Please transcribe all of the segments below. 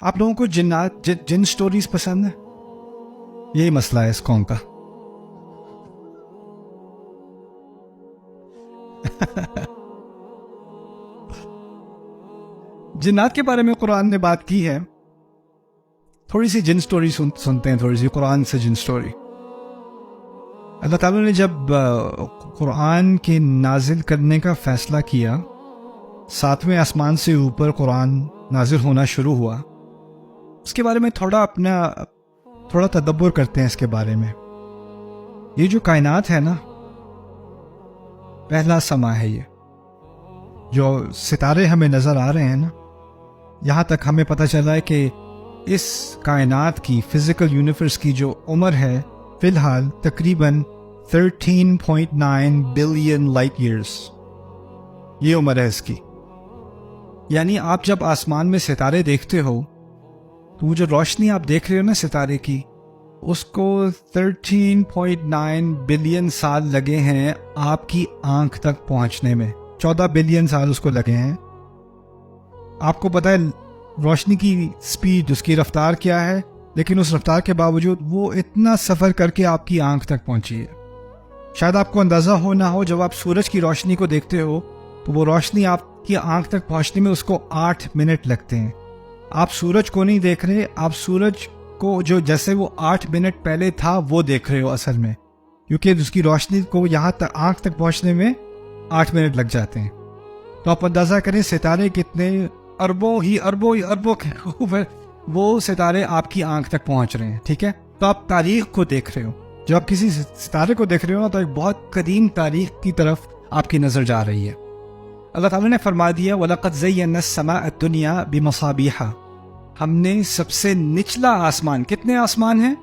آپ لوگوں کو جنات جن سٹوریز پسند ہیں؟ یہی مسئلہ ہے اس قوم کا. جنات کے بارے میں قرآن نے بات کی ہے. تھوڑی سی جن سٹوری سنتے ہیں، تھوڑی سی قرآن سے جن سٹوری. اللہ تعالیٰ نے جب قرآن کے نازل کرنے کا فیصلہ کیا، 7ویں آسمان سے اوپر قرآن نازل ہونا شروع ہوا، اس کے بارے میں تھوڑا تدبر کرتے ہیں. اس کے بارے میں یہ جو کائنات ہے نا، پہلا سما ہے. یہ جو ستارے ہمیں نظر آ رہے ہیں نا، یہاں تک ہمیں پتہ چلا ہے کہ اس کائنات کی فزیکل یونیورس کی جو عمر ہے فی الحال تقریباً 13.9 بلین لائٹ ایئرس. یہ عمر ہے اس کی. یعنی آپ جب آسمان میں ستارے دیکھتے ہو تو وہ جو روشنی آپ دیکھ رہے ہو نا ستارے کی، اس کو 13.9 بلین سال لگے ہیں آپ کی آنکھ تک پہنچنے میں. 14 بلین سال اس کو لگے ہیں. آپ کو پتہ ہے روشنی کی سپیڈ، اس کی رفتار کیا ہے، لیکن اس رفتار کے باوجود وہ اتنا سفر کر کے آپ کی آنکھ تک پہنچی ہے. شاید آپ کو اندازہ ہو نہ ہو، جب آپ سورج کی روشنی کو دیکھتے ہو تو وہ روشنی آپ کی آنکھ تک پہنچنے میں اس کو 8 منٹ لگتے ہیں. آپ سورج کو نہیں دیکھ رہے، آپ سورج کو جو جیسے وہ 8 منٹ پہلے تھا وہ دیکھ رہے ہو اصل میں، کیونکہ اس کی روشنی کو یہاں تک آنکھ تک پہنچنے میں 8 منٹ لگ جاتے ہیں. تو آپ اندازہ کریں ستارے کتنے اربوں کے اوپر وہ ستارے آپ کی آنکھ تک پہنچ رہے ہیں. ٹھیک ہے، تو آپ تاریخ کو دیکھ رہے ہو. جب آپ کسی ستارے کو دیکھ رہے ہو تو ایک بہت قدیم تاریخ کی طرف آپ کی نظر جا رہی ہے. اللہ تعالیٰ نے فرما دیا وَلَقَدْ زَيَّنَّا السَّمَاءَ الدُّنْيَا بِمَصَابِيحَ. ہم نے سب سے نچلا آسمان، کتنے آسمان ہیں؟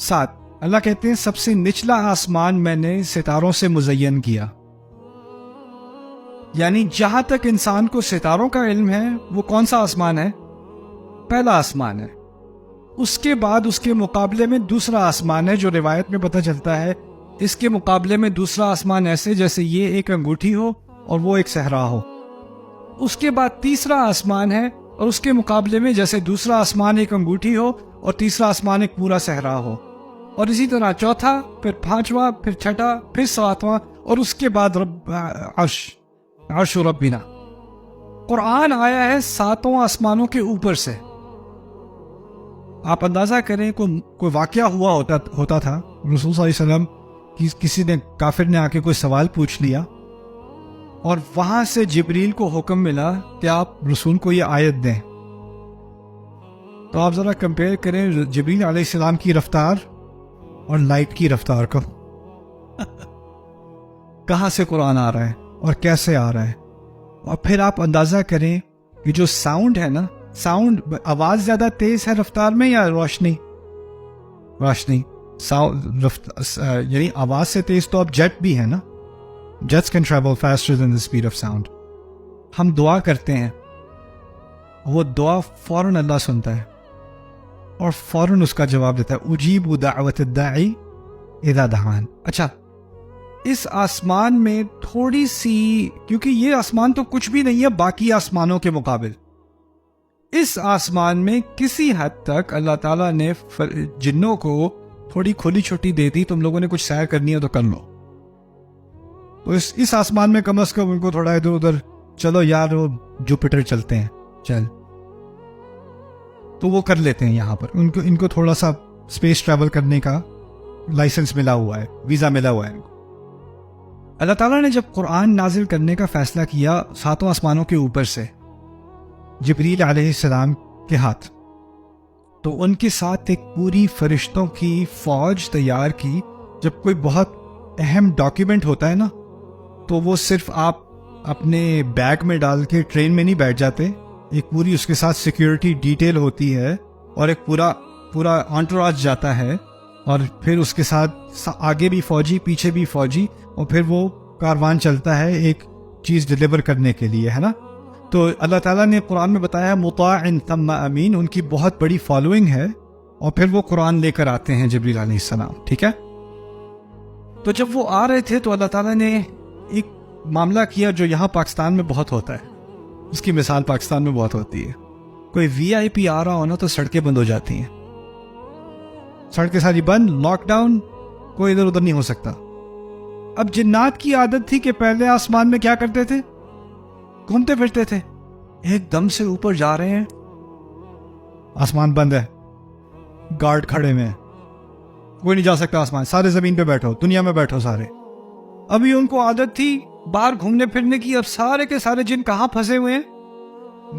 7. اللہ کہتے ہیں سب سے نچلا آسمان میں نے ستاروں سے مزین کیا. یعنی جہاں تک انسان کو ستاروں کا علم ہے وہ کون سا آسمان ہے؟ پہلا آسمان ہے. اس کے بعد اس کے مقابلے میں دوسرا آسمان ہے، جو روایت میں پتہ چلتا ہے اس کے مقابلے میں دوسرا آسمان ایسے جیسے یہ ایک انگوٹھی ہو اور وہ ایک صحرا ہو. اس کے بعد تیسرا آسمان ہے اور اس کے مقابلے میں جیسے دوسرا آسمان ایک انگوٹھی ہو اور تیسرا آسمان ایک پورا صحرا ہو. اور اسی طرح چوتھا، پھر 5واں، پھر 6واں، پھر 7واں، اور اس کے بعد عرش ربنا. قرآن آیا ہے 7 آسمانوں کے اوپر سے. آپ اندازہ کریں کوئی واقعہ ہوا ہوتا تھا، رسول صلی اللہ علیہ وسلم کسی نے کافر نے آ کے کوئی سوال پوچھ لیا اور وہاں سے جبریل کو حکم ملا کہ آپ رسول کو یہ آیت دیں. تو آپ ذرا کمپیئر کریں جبریل علیہ السلام کی رفتار اور لائٹ کی رفتار کو. کہاں سے قرآن آ رہا ہے اور کیسے آ رہا ہے. اور پھر آپ اندازہ کریں کہ جو ساؤنڈ ہے نا، ساؤنڈ آواز زیادہ تیز ہے رفتار میں یا روشنی؟ یعنی آواز سے تیز تو اب جیٹ بھی ہے نا. Jets can travel faster than the speed of sound. ہم دعا کرتے ہیں، وہ دعا فوراً اللہ سنتا ہے اور فوراً اس کا جواب دیتا ہے. اجیب دعوت الداعی اذا دعان. اچھا، اس آسمان میں تھوڑی سی، کیونکہ یہ آسمان تو کچھ بھی نہیں ہے باقی آسمانوں کے مقابل، اس آسمان میں کسی حد تک اللہ تعالیٰ نے جنوں کو تھوڑی کھلی چھٹی دے دی. تم لوگوں نے کچھ سیر کرنی ہے تو کر لو. تو اس آسمان میں کم از کم ان کو تھوڑا ادھر ادھر، چلو یار وہ جوپیٹر چلتے ہیں چل، تو وہ کر لیتے ہیں. یہاں پر ان کو تھوڑا سا اسپیس ٹریول کرنے کا لائسنس ملا ہوا ہے، ویزا ملا ہوا ہے ان کو. اللہ تعالیٰ نے جب قرآن نازل کرنے کا فیصلہ کیا 7 آسمانوں کے اوپر سے جبریل علیہ السلام کے ہاتھ، تو ان کے ساتھ ایک پوری فرشتوں کی فوج تیار کی. جب کوئی بہت اہم ڈاکیومنٹ ہوتا ہے نا تو وہ صرف آپ اپنے بیگ میں ڈال کے ٹرین میں نہیں بیٹھ جاتے، ایک پوری اس کے ساتھ سیکیورٹی ڈیٹیل ہوتی ہے اور ایک پورا انٹوراج جاتا ہے، اور پھر اس کے ساتھ آگے بھی فوجی پیچھے بھی فوجی، اور پھر وہ کاروان چلتا ہے ایک چیز ڈیلیور کرنے کے لیے، ہے نا. تو اللہ تعالیٰ نے قرآن میں بتایا مطاع ثم امین، ان کی بہت بڑی فالوئنگ ہے، اور پھر وہ قرآن لے کر آتے ہیں جبریل علیہ السلام. ٹھیک ہے، تو جب وہ آ رہے تھے تو اللہ تعالیٰ نے ایک معاملہ کیا جو یہاں پاکستان میں بہت ہوتا ہے. اس کی مثال پاکستان میں بہت ہوتی ہے. کوئی VIP آ رہا ہو نا تو سڑکیں بند ہو جاتی ہیں، سڑکیں ساری بند، لاک ڈاؤن، کوئی ادھر ادھر نہیں ہو سکتا۔ اب جنات کی عادت تھی کہ پہلے آسمان میں کیا کرتے تھے؟ گھومتے پھرتے تھے۔ ایک دم سے اوپر جا رہے ہیں، آسمان بند ہے، گارڈ کھڑے ہوئے ہیں، کوئی نہیں جا سکتا آسمان، سارے زمین پہ بیٹھو، دنیا میں بیٹھو سارے۔ ابھی ان کو عادت تھی باہر گھومنے پھرنے کی، اب سارے کے سارے جن کہاں پھنسے ہوئے ہیں؟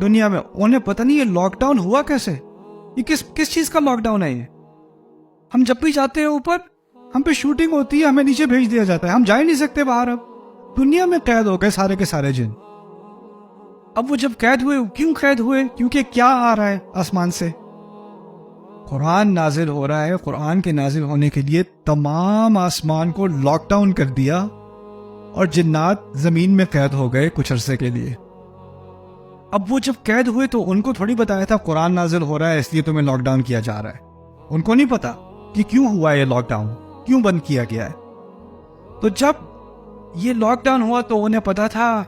دنیا میں۔ انہیں پتہ نہیں یہ لاک ڈاؤن ہوا کیسے، یہ کس چیز کا لاک ڈاؤن ہے یہ؟ ہم جب بھی جاتے ہیں اوپر، ہم پہ شوٹنگ ہوتی ہے، ہمیں نیچے بھیج دیا جاتا ہے، ہم جا ہی نہیں سکتے باہر۔ اب دنیا میں قید ہو گئے سارے کے سارے جن۔ اب وہ جب قید ہوئے، کیوں قید ہوئے؟ کیونکہ کیا آ رہا ہے آسمان سے؟ قرآن نازل ہو رہا ہے۔ قرآن کے نازل ہونے کے لیے تمام آسمان کو لاک ڈاؤن کر دیا، اور جنات زمین میں قید ہو گئے کچھ عرصے کے لیے۔ اب وہ جب قید ہوئے تو ان کو تھوڑی بتایا تھا قرآن نازل ہو رہا ہے اس لیے تمہیں لاک ڈاؤن کیا جا رہا ہے۔ ان کو نہیں پتا کہ کیوں ہوا یہ لاک ڈاؤن، کیوں بند کیا گیا ہے۔ تو جب یہ لاک ڈاؤن ہوا تو انہیں پتا تھا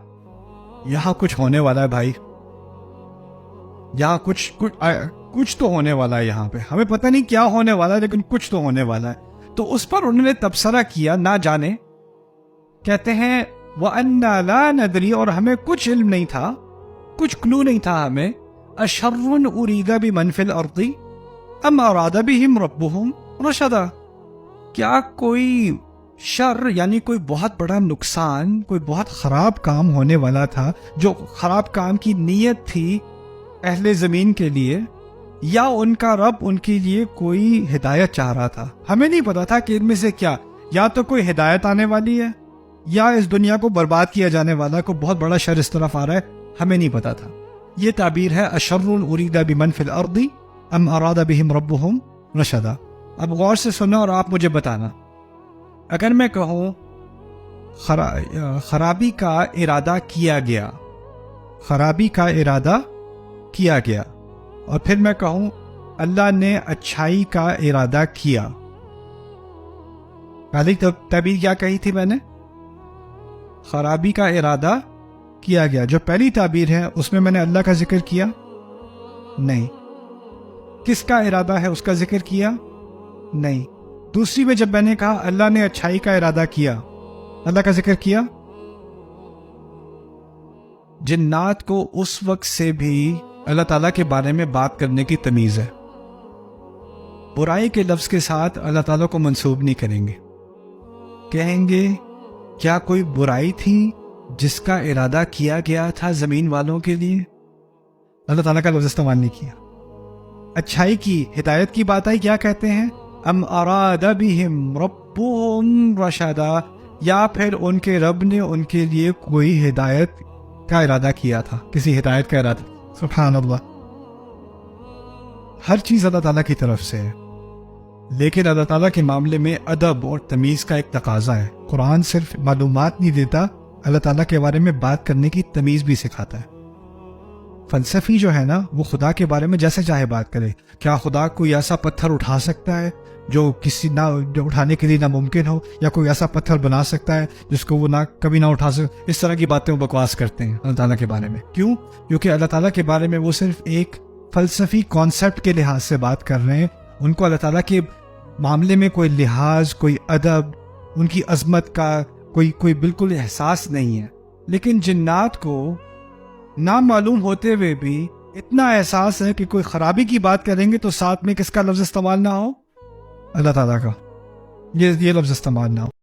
یہاں کچھ ہونے والا ہے بھائی، یہاں کچھ تو ہونے والا ہے یہاں پہ، ہمیں پتہ نہیں کیا ہونے والا ہے لیکن کچھ تو ہونے والا ہے۔ تو اس پر انہوں نے تبصرہ کیا، نہ جانے، کہتے ہیں وَأَنَّا لَا نَدْرِي، اور ہمیں کچھ علم نہیں تھا، کچھ کلو نہیں تھا ہمیں، أَشَرٌ أُرِيدَ بِمَنْ فِي الْأَرْضِ أَمْ أَرَادَ بِهِمْ رَبُّهُمْ رَشَدًا، کیا کوئی شر یعنی کوئی بہت بڑا نقصان، کوئی بہت خراب کام ہونے والا تھا، جو خراب کام کی نیت تھی اہل زمین کے لیے، یا ان کا رب ان کے لیے کوئی ہدایت چاہ رہا تھا؟ ہمیں نہیں پتا تھا کہ ان میں سے کیا، یا تو کوئی ہدایت آنے والی ہے، یا اس دنیا کو برباد کیا جانے والا کوئی بہت بڑا شر اس طرف آ رہا ہے، ہمیں نہیں پتا تھا۔ یہ تعبیر ہے أَشَرٌ أُرِيدَ بِمَنْ فِي الْأَرْضِ أَمْ أَرَادَ بِهِمْ رَبُّهُمْ رَشَدًا۔ اب غور سے سنو اور آپ مجھے بتانا، اگر میں کہوں خرابی کا ارادہ کیا گیا، خرابی کا ارادہ کیا گیا، اور پھر میں کہوں اللہ نے اچھائی کا ارادہ کیا، پہلی تعبیر کیا کہی تھی میں نے؟ خرابی کا ارادہ کیا گیا۔ جو پہلی تعبیر ہے اس میں نے اللہ کا ذکر کیا نہیں، کس کا ارادہ ہے اس کا ذکر کیا نہیں۔ دوسری میں جب میں نے کہا اللہ نے اچھائی کا ارادہ کیا، اللہ کا ذکر کیا۔ جنات کو اس وقت سے بھی اللہ تعالیٰ کے بارے میں بات کرنے کی تمیز ہے، برائی کے لفظ کے ساتھ اللہ تعالیٰ کو منسوب نہیں کریں گے، کہیں گے کیا کوئی برائی تھی جس کا ارادہ کیا گیا تھا زمین والوں کے لیے؟ اللہ تعالیٰ کا لفظ استعمال نہیں کیا۔ اچھائی کی، ہدایت کی بات آئی، کیا کہتے ہیں؟ ام اراد بہم ربهم رشدا، یا پھر ان کے رب نے ان کے لیے کوئی ہدایت کا ارادہ کیا تھا، کسی ہدایت کا ارادہ۔ سبحان اللہ، ہر چیز اللہ تعالیٰ کی طرف سے ہے، لیکن اللہ تعالیٰ کے معاملے میں ادب اور تمیز کا ایک تقاضا ہے۔ قرآن صرف معلومات نہیں دیتا، اللہ تعالیٰ کے بارے میں بات کرنے کی تمیز بھی سکھاتا ہے۔ فلسفی جو ہے نا، وہ خدا کے بارے میں جیسے چاہے بات کرے، کیا خدا کوئی ایسا پتھر اٹھا سکتا ہے جو جو اٹھانے کے لیے ناممکن ہو، یا کوئی ایسا پتھر بنا سکتا ہے جس کو وہ کبھی نہ اٹھا سکے؟ اس طرح کی باتیں وہ بکواس کرتے ہیں اللہ تعالیٰ کے بارے میں۔ کیوں؟ کیونکہ اللہ تعالیٰ کے بارے میں وہ صرف ایک فلسفی کانسیپٹ کے لحاظ سے بات کر رہے ہیں، ان کو اللہ تعالیٰ کے معاملے میں کوئی لحاظ، کوئی ادب، ان کی عظمت کا کوئی بالکل احساس نہیں ہے۔ لیکن جنات کو نامعلوم ہوتے ہوئے بھی اتنا احساس ہے کہ کوئی خرابی کی بات کریں گے تو ساتھ میں کس کا لفظ استعمال نہ ہو؟ اللہ تعالیٰ کا یہ لفظ استعمال نہ ہو۔